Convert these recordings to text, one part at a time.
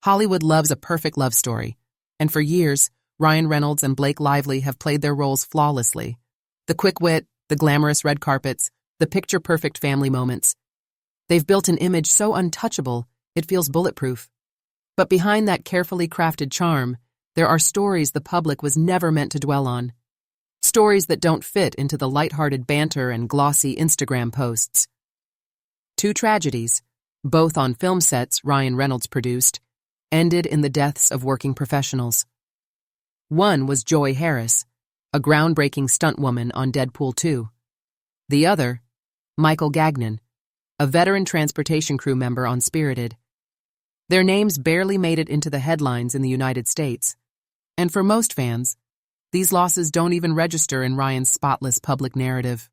Hollywood loves a perfect love story, and for years, Ryan Reynolds and Blake Lively have played their roles flawlessly. The quick wit, the glamorous red carpets, the picture-perfect family moments. They've built an image so untouchable, it feels bulletproof. But behind that carefully crafted charm, there are stories the public was never meant to dwell on. Stories that don't fit into the lighthearted banter and glossy Instagram posts. Two tragedies, both on film sets Ryan Reynolds produced, ended in the deaths of working professionals. One was Joi Harris, a groundbreaking stuntwoman on Deadpool 2. The other, Michael Gagnen, a veteran transportation crew member on Spirited. Their names barely made it into the headlines in the United States, and for most fans, these losses don't even register in Ryan's spotless public narrative.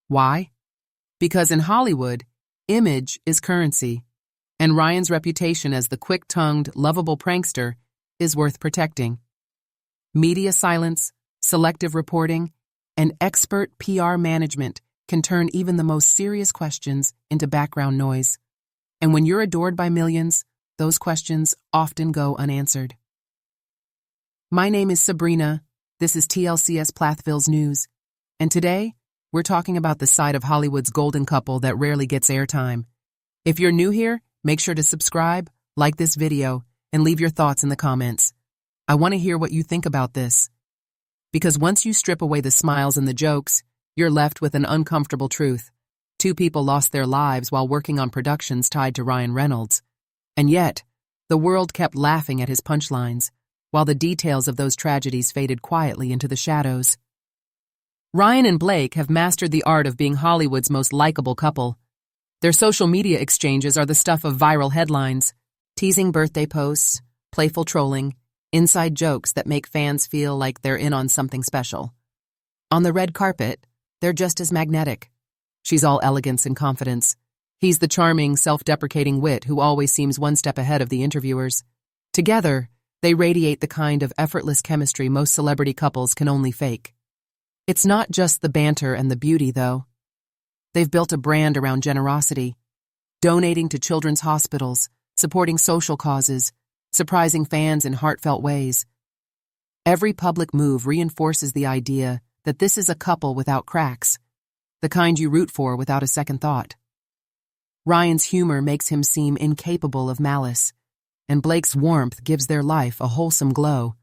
Why? Because in Hollywood, image is currency, and Ryan's reputation as the quick-tongued, lovable prankster is worth protecting. Media silence, selective reporting, and expert PR management can turn even the most serious questions into background noise. And when you're adored by millions, those questions often go unanswered. My name is Sabreena. This is tlcs Plathvilles News, and today, we're talking about the side of Hollywood's golden couple that rarely gets airtime. If you're new here, make sure to subscribe, like this video, and leave your thoughts in the comments. I want to hear what you think about this. Because once you strip away the smiles and the jokes, you're left with an uncomfortable truth. Two people lost their lives while working on productions tied to Ryan Reynolds. And yet, the world kept laughing at his punchlines, while the details of those tragedies faded quietly into the shadows. Ryan and Blake have mastered the art of being Hollywood's most likable couple. Their social media exchanges are the stuff of viral headlines, teasing birthday posts, playful trolling, inside jokes that make fans feel like they're in on something special. On the red carpet, they're just as magnetic. She's all elegance and confidence. He's the charming, self-deprecating wit who always seems one step ahead of the interviewers. Together, they radiate the kind of effortless chemistry most celebrity couples can only fake. It's not just the banter and the beauty, though. They've built a brand around generosity, donating to children's hospitals, supporting social causes, surprising fans in heartfelt ways. Every public move reinforces the idea that this is a couple without cracks, the kind you root for without a second thought. Ryan's humor makes him seem incapable of malice, and Blake's warmth gives their life a wholesome glow.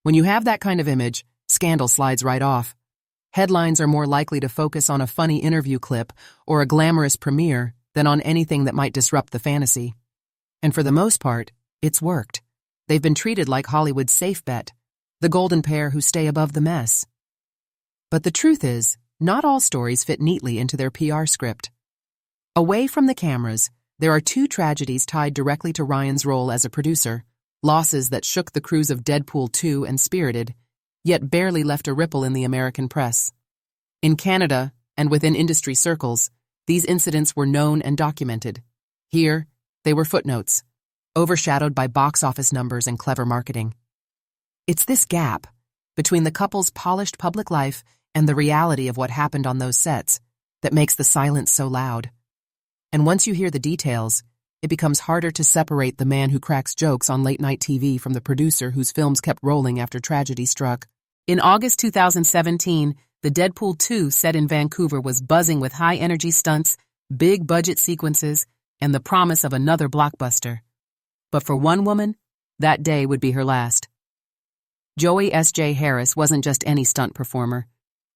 When you have that kind of image, scandal slides right off. Headlines are more likely to focus on a funny interview clip or a glamorous premiere than on anything that might disrupt the fantasy. And for the most part, it's worked. They've been treated like Hollywood's safe bet, the golden pair who stay above the mess. But the truth is, not all stories fit neatly into their PR script. Away from the cameras, there are two tragedies tied directly to Ryan's role as a producer, losses that shook the crews of Deadpool 2 and Spirited, yet barely left a ripple in the American press. In Canada, and within industry circles, these incidents were known and documented. Here, they were footnotes, overshadowed by box office numbers and clever marketing. It's this gap between the couple's polished public life and the reality of what happened on those sets that makes the silence so loud. And once you hear the details, it becomes harder to separate the man who cracks jokes on late-night TV from the producer whose films kept rolling after tragedy struck. In August 2017, the Deadpool 2 set in Vancouver was buzzing with high-energy stunts, big-budget sequences, and the promise of another blockbuster. But for one woman, that day would be her last. Joi Harris wasn't just any stunt performer.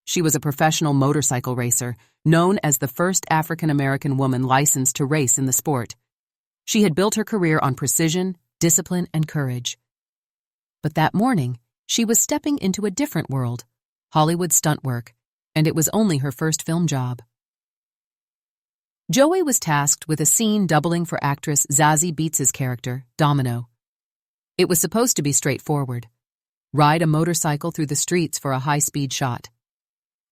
She was a professional motorcycle racer, known as the first African-American woman licensed to race in the sport. She had built her career on precision, discipline, and courage. But that morning, she was stepping into a different world, Hollywood stunt work, and it was only her first film job. Joi was tasked with a scene doubling for actress Zazie Beetz' character, Domino. It was supposed to be straightforward. Ride a motorcycle through the streets for a high-speed shot.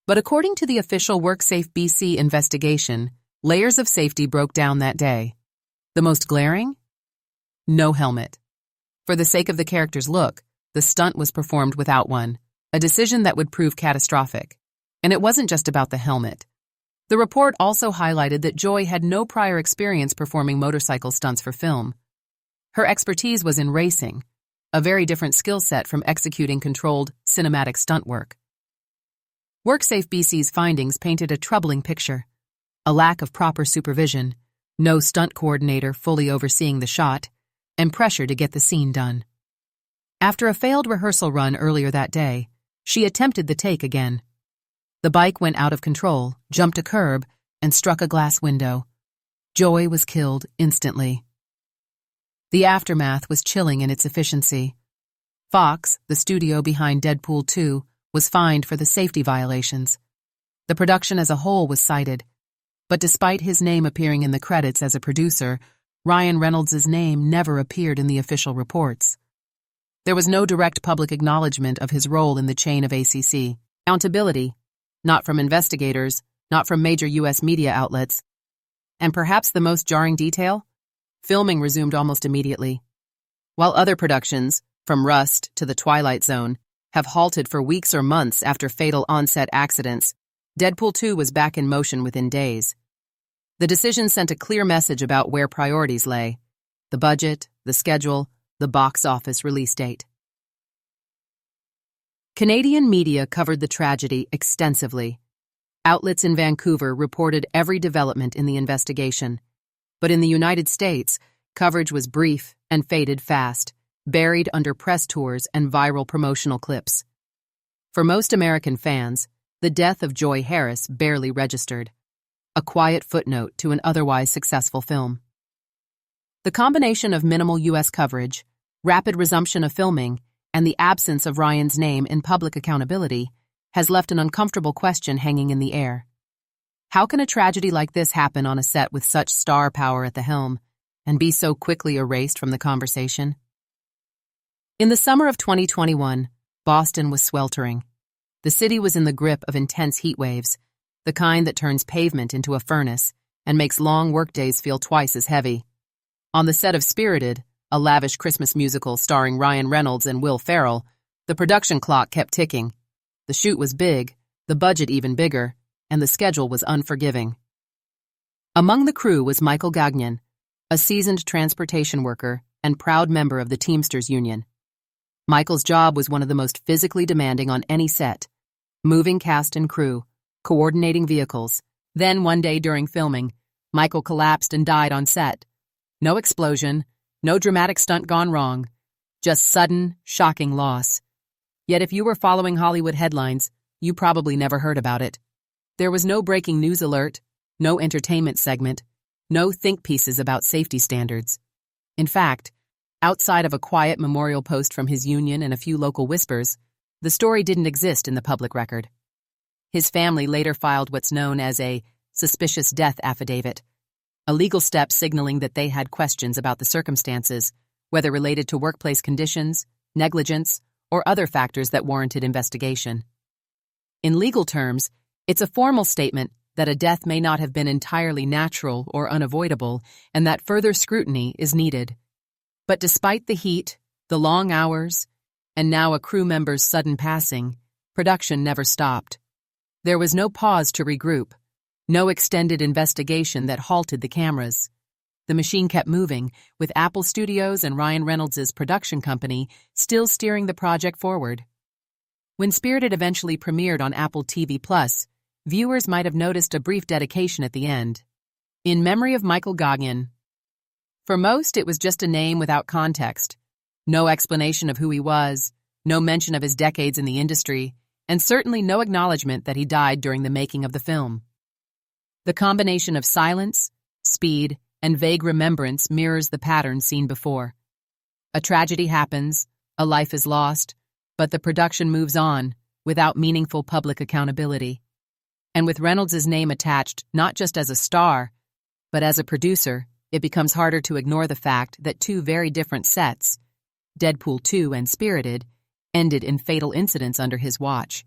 But according to the official WorkSafe BC investigation, layers of safety broke down that day. The most glaring? No helmet. For the sake of the character's look, the stunt was performed without one, a decision that would prove catastrophic. And it wasn't just about the helmet. The report also highlighted that Joi had no prior experience performing motorcycle stunts for film. Her expertise was in racing, a very different skill set from executing controlled, cinematic stunt work. WorkSafe BC's findings painted a troubling picture: a lack of proper supervision, no stunt coordinator fully overseeing the shot, and pressure to get the scene done. After a failed rehearsal run earlier that day, she attempted the take again. The bike went out of control, jumped a curb, and struck a glass window. Joi was killed instantly. The aftermath was chilling in its efficiency. Fox, the studio behind Deadpool 2, was fined for the safety violations. The production as a whole was cited, but despite his name appearing in the credits as a producer, Ryan Reynolds' name never appeared in the official reports. There was no direct public acknowledgement of his role in the chain of ACC. Accountability, not from investigators, not from major U.S. media outlets. And perhaps the most jarring detail? Filming resumed almost immediately. While other productions, from Rust to The Twilight Zone, have halted for weeks or months after fatal on-set accidents, Deadpool 2 was back in motion within days. The decision sent a clear message about where priorities lay: the budget, the schedule, the box office release date. Canadian media covered the tragedy extensively. Outlets in Vancouver reported every development in the investigation. But in the United States, coverage was brief and faded fast, buried under press tours and viral promotional clips. For most American fans, the death of Joi Harris barely registered, a quiet footnote to an otherwise successful film. The combination of minimal U.S. coverage, rapid resumption of filming, and the absence of Ryan's name in public accountability has left an uncomfortable question hanging in the air. How can a tragedy like this happen on a set with such star power at the helm and be so quickly erased from the conversation? In the summer of 2021, Boston was sweltering. The city was in the grip of intense heat waves, the kind that turns pavement into a furnace and makes long workdays feel twice as heavy. On the set of Spirited, a lavish Christmas musical starring Ryan Reynolds and Will Ferrell, the production clock kept ticking. The shoot was big, the budget even bigger, and the schedule was unforgiving. Among the crew was Michael Gagnen, a seasoned transportation worker and proud member of the Teamsters Union. Michael's job was one of the most physically demanding on any set, moving cast and crew, coordinating vehicles. Then one day during filming, Michael collapsed and died on set. No explosion, no dramatic stunt gone wrong, just sudden, shocking loss. Yet if you were following Hollywood headlines, you probably never heard about it. There was no breaking news alert, no entertainment segment, no think pieces about safety standards. In fact, outside of a quiet memorial post from his union and a few local whispers, the story didn't exist in the public record. His family later filed what's known as a suspicious death affidavit, a legal step signaling that they had questions about the circumstances, whether related to workplace conditions, negligence, or other factors that warranted investigation. In legal terms, it's a formal statement that a death may not have been entirely natural or unavoidable, and that further scrutiny is needed. But despite the heat, the long hours, and now a crew member's sudden passing, production never stopped. There was no pause to regroup, no extended investigation that halted the cameras. The machine kept moving, with Apple Studios and Ryan Reynolds' production company still steering the project forward. When Spirited eventually premiered on Apple TV+, viewers might have noticed a brief dedication at the end. In memory of Michael Gagnen. For most, it was just a name without context. No explanation of who he was, no mention of his decades in the industry, and certainly no acknowledgement that he died during the making of the film. The combination of silence, speed, and vague remembrance mirrors the pattern seen before. A tragedy happens, a life is lost, but the production moves on, without meaningful public accountability. And with Reynolds' name attached not just as a star, but as a producer, it becomes harder to ignore the fact that two very different sets, Deadpool 2 and Spirited, ended in fatal incidents under his watch.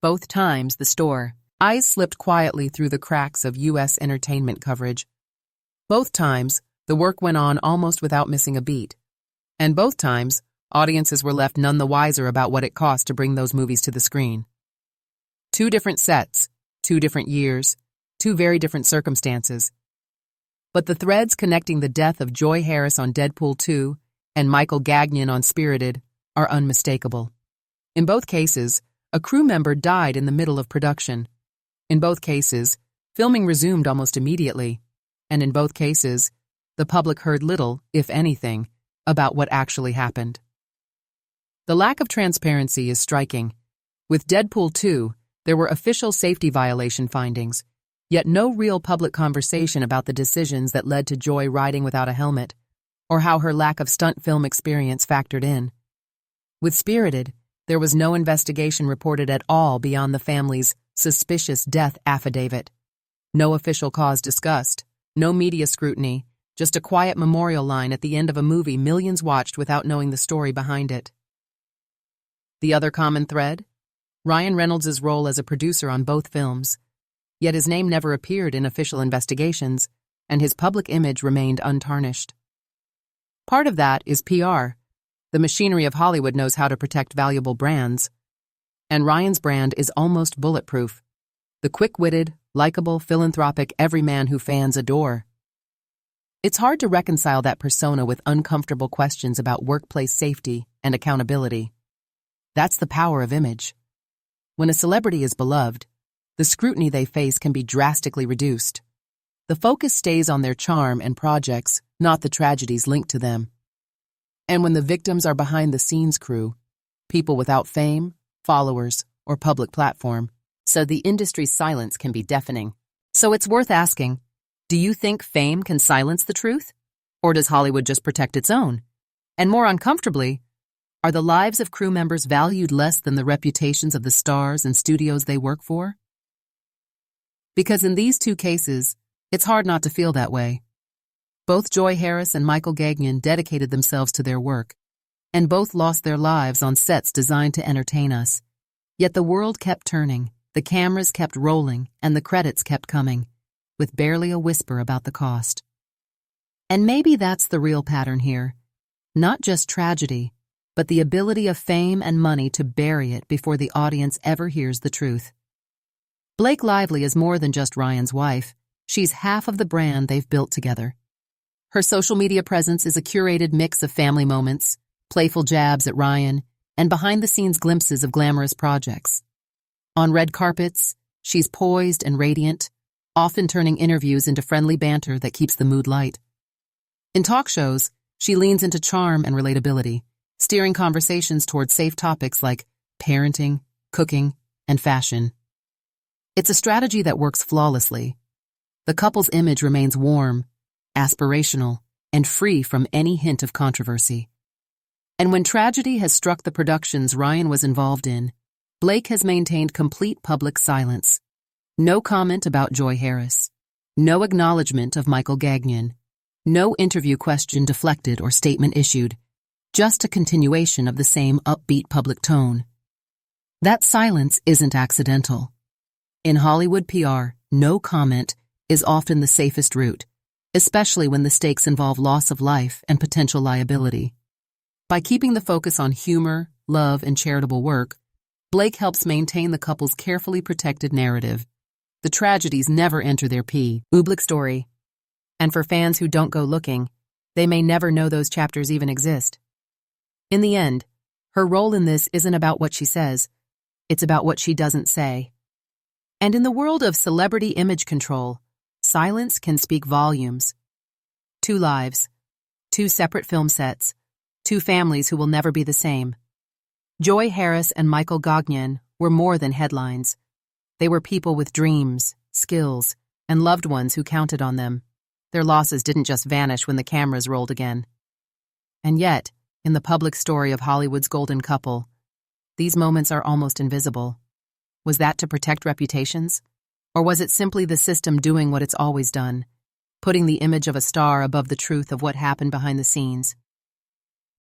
Both times, the store eyes slipped quietly through the cracks of U.S. entertainment coverage. Both times, the work went on almost without missing a beat. And both times, audiences were left none the wiser about what it cost to bring those movies to the screen. Two different sets, 2 different years, 2 very different circumstances. But the threads connecting the death of Joi Harris on Deadpool 2 and Michael Gagnen on Spirited are unmistakable. In both cases, a crew member died in the middle of production. In both cases, filming resumed almost immediately. And in both cases, the public heard little, if anything, about what actually happened. The lack of transparency is striking. With Deadpool 2, there were official safety violation findings, yet no real public conversation about the decisions that led to Joi riding without a helmet, or how her lack of stunt film experience factored in. With Spirited, there was no investigation reported at all beyond the family's suspicious death affidavit. No official cause discussed, no media scrutiny, just a quiet memorial line at the end of a movie millions watched without knowing the story behind it. The other common thread? Ryan Reynolds' role as a producer on both films. Yet his name never appeared in official investigations, and his public image remained untarnished. Part of that is PR. The machinery of Hollywood knows how to protect valuable brands. And Ryan's brand is almost bulletproof. The quick-witted, likable, philanthropic everyman who fans adore. It's hard to reconcile that persona with uncomfortable questions about workplace safety and accountability. That's the power of image. When a celebrity is beloved, the scrutiny they face can be drastically reduced. The focus stays on their charm and projects, not the tragedies linked to them. And when the victims are behind-the-scenes crew, people without fame, followers, or public platform, so the industry's silence can be deafening. So it's worth asking, do you think fame can silence the truth? Or does Hollywood just protect its own? And more uncomfortably, are the lives of crew members valued less than the reputations of the stars and studios they work for? Because in these two cases, it's hard not to feel that way. Both Joi Harris and Michael Gagnen dedicated themselves to their work, and both lost their lives on sets designed to entertain us. Yet the world kept turning, the cameras kept rolling, and the credits kept coming, with barely a whisper about the cost. And maybe that's the real pattern here. Not just tragedy, but the ability of fame and money to bury it before the audience ever hears the truth. Blake Lively is more than just Ryan's wife. She's half of the brand they've built together. Her social media presence is a curated mix of family moments, playful jabs at Ryan, and behind-the-scenes glimpses of glamorous projects. On red carpets, she's poised and radiant, often turning interviews into friendly banter that keeps the mood light. In talk shows, she leans into charm and relatability, steering conversations toward safe topics like parenting, cooking, and fashion. It's a strategy that works flawlessly. The couple's image remains warm, aspirational, and free from any hint of controversy. And when tragedy has struck the productions Ryan was involved in, Blake has maintained complete public silence. No comment about Joi Harris. No acknowledgement of Michael Gagnen. No interview question deflected or statement issued. Just a continuation of the same upbeat public tone. That silence isn't accidental. In Hollywood PR, no comment is often the safest route, especially when the stakes involve loss of life and potential liability. By keeping the focus on humor, love, and charitable work, Blake helps maintain the couple's carefully protected narrative. The tragedies never enter their public story. And for fans who don't go looking, they may never know those chapters even exist. In the end, her role in this isn't about what she says, it's about what she doesn't say. And in the world of celebrity image control, silence can speak volumes. 2 lives, 2 separate film sets, 2 families who will never be the same. Joi Harris and Michael Gagnen were more than headlines. They were people with dreams, skills, and loved ones who counted on them. Their losses didn't just vanish when the cameras rolled again. And yet, in the public story of Hollywood's golden couple, these moments are almost invisible. Was that to protect reputations? Or was it simply the system doing what it's always done, putting the image of a star above the truth of what happened behind the scenes?